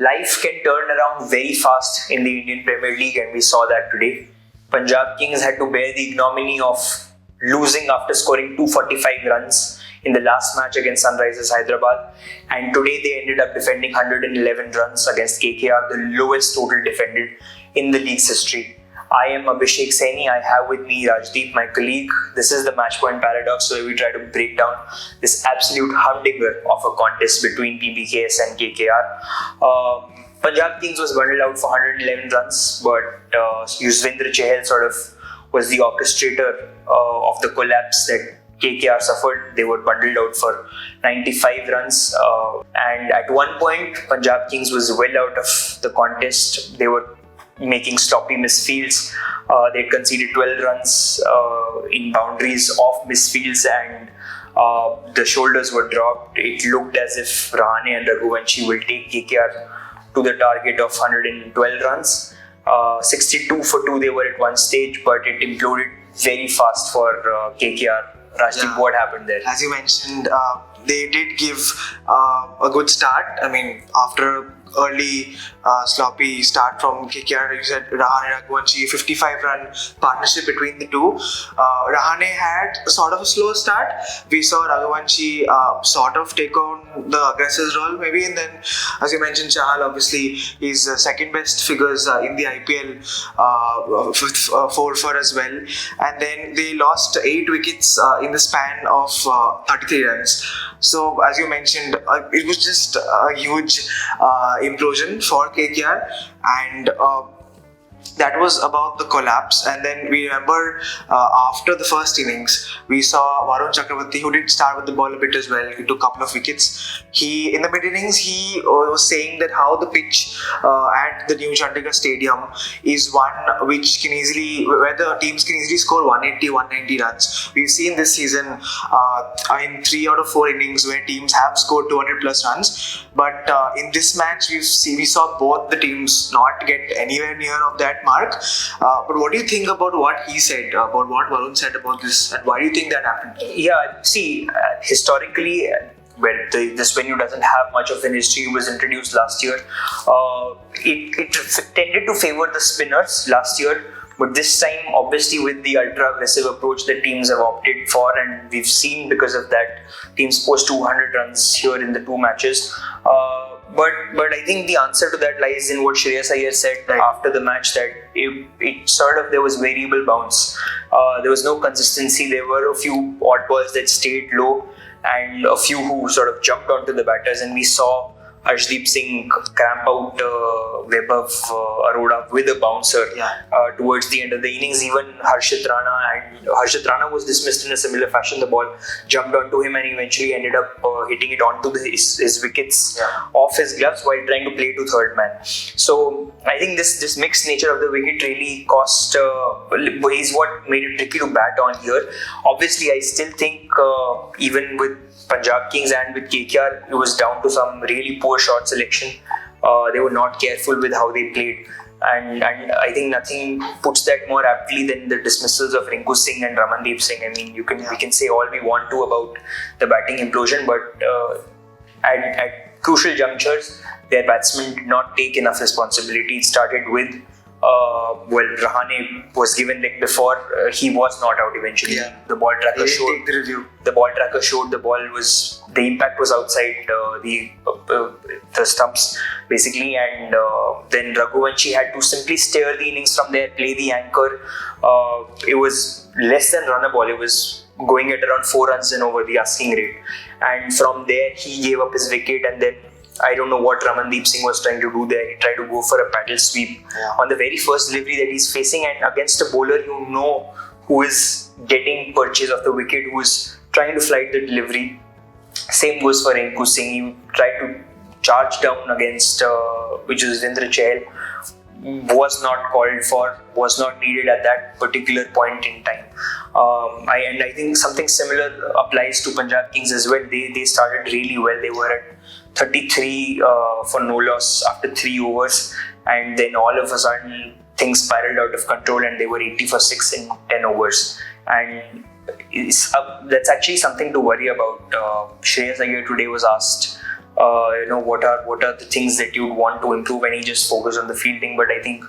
life can turn around very fast in the Indian Premier League, and we saw that today. Punjab Kings had to bear the ignominy of losing after scoring 245 runs in the last match against Sunrisers Hyderabad, and today they ended up defending 111 runs against KKR, the lowest total defended in the league's history. I am Abhishek Saini. I have with me Rajdeep, my colleague. This is the Match Point Paradox, where we try to break down this absolute humdinger of a contest between PBKS and KKR. Punjab Kings was bundled out for 111 runs, but Yuzvendra Chahal sort of was the orchestrator of the collapse that KKR suffered. They were bundled out for 95 runs, and at one point Punjab Kings was well out of the contest. They were making sloppy misfields. They conceded 12 runs in boundaries of misfields, and the shoulders were dropped. It looked as if Rahane and Raghuvanshi will take KKR to the target of 112 runs. 62 for 2 they were at one stage, but it imploded very fast for KKR. Rajdeep, what happened there? As you mentioned, they did give a good start. I mean, after early sloppy start from KKR, you said Rahane and Raghuvanshi, 55-run partnership between the two. Rahane had sort of a slow start. We saw Raghuvanshi sort of take on the aggressive role maybe, and then, as you mentioned, Chahal obviously is second best figures in the IPL with 4 as well. And then they lost 8 wickets in the span of 33 runs. So, as you mentioned, it was just a huge implosion for KKR, and that was about the collapse. And then we remember after the first innings, we saw Varun Chakravarthy, who did start with the ball a bit as well. He took a couple of wickets. In the mid innings, he was saying that how the pitch at the new Chandigarh Stadium is one which can easily, where the teams can easily score 180, 190 runs. We've seen this season in 3 out of 4 innings where teams have scored 200 plus runs. But in this match, we saw both the teams not get anywhere near of that mark. But what do you think about what he said, about what Varun said about this, and why do you think that happened? Yeah, see, historically, well, this venue doesn't have much of an history. It was introduced last year. It tended to favor the spinners last year, but this time, obviously, with the ultra-aggressive approach that teams have opted for, and we've seen because of that, teams post 200 runs here in the 2 matches. But I think the answer to that lies in what Shreyas Iyer said after the match, that it sort of, there was variable bounce. There was no consistency. There were a few odd balls that stayed low and a few who sort of jumped onto the batters, and we saw Harshdeep Singh cramp out Vaibhav Arora with a bouncer towards the end of the innings. Even Harshit Rana was dismissed in a similar fashion. The ball jumped onto him and eventually ended up hitting it onto his wickets off his gloves while trying to play to third man. So I think this mixed nature of the wicket really cost, is what made it tricky to bat on here. Obviously, I still think even with Punjab Kings and with KKR, it was down to some really poor shot selection. They were not careful with how they played, and I think nothing puts that more aptly than the dismissals of Rinku Singh and Ramandeep Singh. I mean, we can say all we want to about the batting implosion, but at crucial junctures, their batsmen did not take enough responsibility. It started with Rahane was given leg before, he was not out eventually. The ball tracker showed the impact was outside the stumps basically, and then Raghuvanshi had to simply steer the innings from there, play the anchor. It was less than runnable. It was going at around 4 runs and over the asking rate, and from there he gave up his wicket. And then I don't know what Ramandeep Singh was trying to do there. He tried to go for a paddle sweep on the very first delivery that he's facing, and against a bowler who is getting purchase of the wicket, who is trying to flight the delivery. Same goes for Rinku Singh. He tried to charge down against Yuzvendra Chahal. Was not called for, was not needed at that particular point in time. I think something similar applies to Punjab Kings as well. They started really well. They were at 33 for no loss after 3 overs, and then all of a sudden things spiraled out of control and they were 80 for 6 in 10 overs. And that's actually something to worry about. Shreyas Iyer today was asked what are the things that you'd want to improve, and he just focused on the fielding. But I think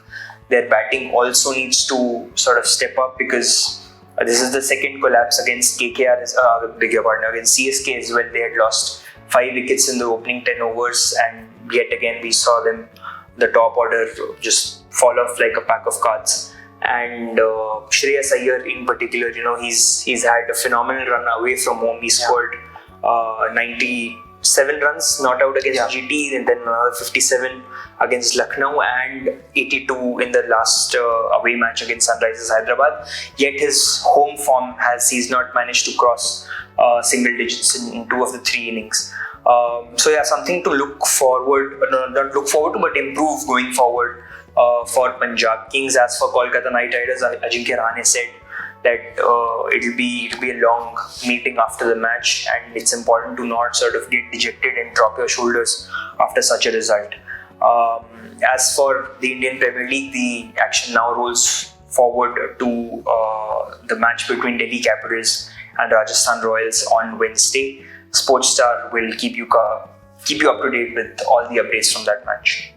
their batting also needs to sort of step up, because this is the second collapse against KKR, against CSK as well. They had lost 5 wickets in the opening 10 overs, and yet again we saw them, the top order, just fall off like a pack of cards. And Shreyas Iyer in particular, he's had a phenomenal run away from home. He scored 97 runs not out against GT, and then another 57 against Lucknow, and 82 in the last away match against Sunrisers Hyderabad. Yet his home form he's not managed to cross single digits in 2 of the 3 innings. Something to look forward, not look forward to, but improve going forward for Punjab Kings. As for Kolkata Knight Riders, Ajinkya Rahane said that it'll be a long meeting after the match, and it's important to not sort of get dejected and drop your shoulders after such a result. As for the Indian Premier League, the action now rolls forward to the match between Delhi Capitals and Rajasthan Royals on Wednesday. Sportstar will keep you up to date with all the updates from that match.